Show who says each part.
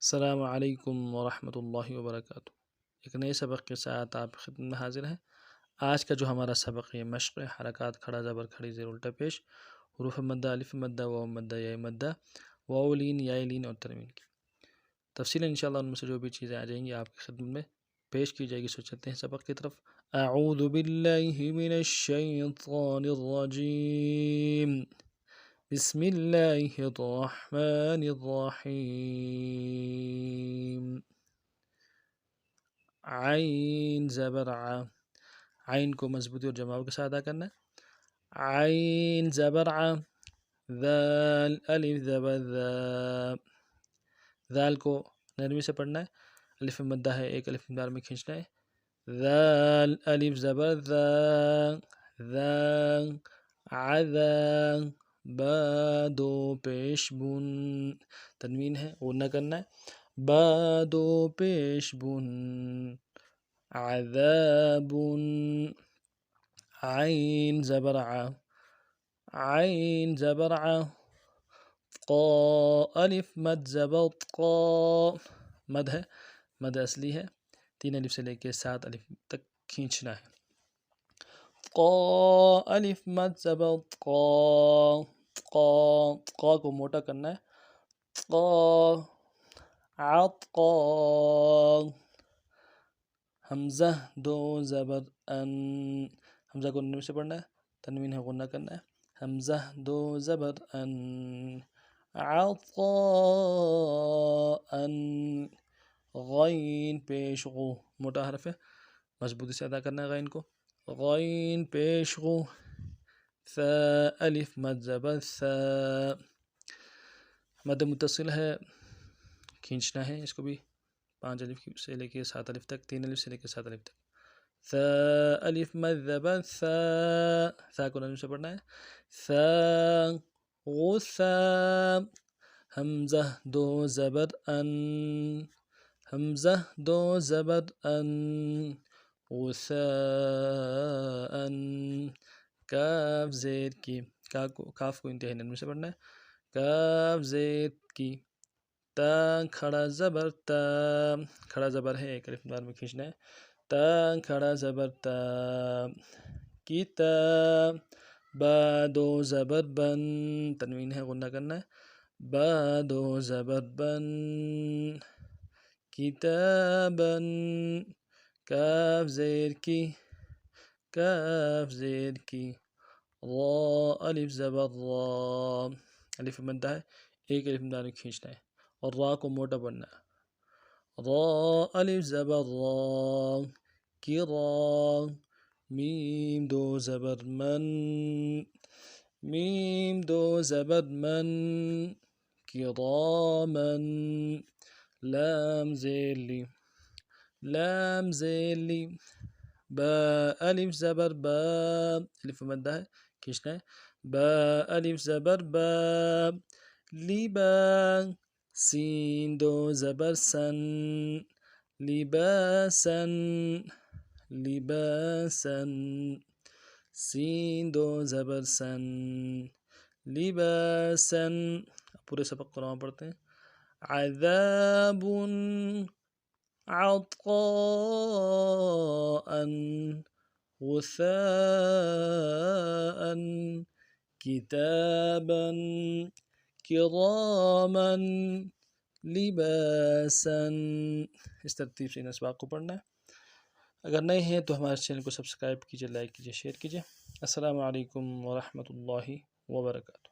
Speaker 1: السلام علیکم ورحمۃ اللہ وبرکاتہ۔ ایک نئے سبق کے ساتھ آپ کی خدمت میں حاضر ہیں۔ آج کا جو ہمارا سبق ہے مشق حرکات کھڑا زبر کھڑی زیر الٹا پیش، حروف مدہ، الف مدہ، واو مدہ، یا مدہ، واو لین، یا لین اور تنوین کی تفصیل انشاءاللہ ان میں سے جو بھی چیزیں آ جائیں گی آپ کی خدمت میں پیش کی جائے گی۔ سو چلتے ہیں سبق کی طرف۔ اعوذ باللہ من الشیطان الرجیم، بسم اللہ الرحمن الرحیم۔ عین زبر ع، عین کو مضبوطی اور جماؤ کے ساتھ ادا کرنا ہے۔ عین زبر ع، ذال الف زبر ذا، ذال کو نرمی سے پڑھنا ہے، الف مدہ ہے، ایک الف مدار میں کھینچنا ہے۔ ذال الف زبر ذا، ذا عذا، با دو پیش بن، تنوین ہے غنہ کرنا ہے، با دو پیش بن، عذاب، عین زبر ع، عین زبر ع، قا الف مد زبر قا، مد ہے، مد اصلی ہے، 3 الف سے لے کے 7 الف تک کھینچنا ہے۔ قا الف مد زبر قا، قا، قا کو موٹا کرنا ہے۔ قا، عطقا، حمزہ دو زبر ان، حمزہ کو نون سے پڑھنا ہے، تنوین ہے غنہ کرنا ہے۔ حمزہ دو زبر ان، عطاء، غین پیش غو، موٹا حرف ہے، مضبوطی سے ادا کرنا ہے غین کو، غین پیش غو، ثا الف مد زبر ثا، مد متصل ہے، کھینچنا ہے اس کو بھی 5 الف سے لے کے 7 الف تک، 3 الف سے لے کے 7 الف تک۔ ثا الف مد زبر ثا، ثا کو نرم سے پڑھنا ہے، ثا غثا، حمزہ دو زبر ان، حمزہ دو زبر ان، غثاء، کاف زیر کی، کاف کو انتہائی نرمی سے پڑھنا ہے، کاف زیر کی، تا کھڑا زبر تا، کھڑا زبر ہے، ایک الف مدار میں کھینچنا ہے، تا کھڑا زبر تا، کتاب، با دو زبر بن، تنوین ہے غنہ کرنا ہے، با دو زبر بن، کتابن، کاف زیر کی، کاف زیر کی، را الف زبر را، الف مدہ ہے، ایک الف مدار میں کھینچنا ہے اور را کو موٹا پڑھنا ہے۔ را الف زبر را، کرا، میم دو زبر من، میم دو زبر من، کرامن، لام زیر لی، لام زیر لی، با الف زبر با، الف مدہ ہے، کھینچنا ہے، با الف زبر با، لیبا، سین دو زبر سن، لباسن، لباسن، سین دو زبر سن، لباسن۔ پورے سبق قرآن پڑھتے ہیں۔ عذاب، عطاء، غثاء، کتابا، کراما، لباسا۔ اس ترتیب سے ان اسباق کو پڑھنا ہے۔ اگر نئے ہیں تو ہمارے چینل کو سبسکرائب کیجیے، لائک کیجیے، شیئر کیجیے۔ السلام علیکم ورحمۃ اللہ وبرکاتہ۔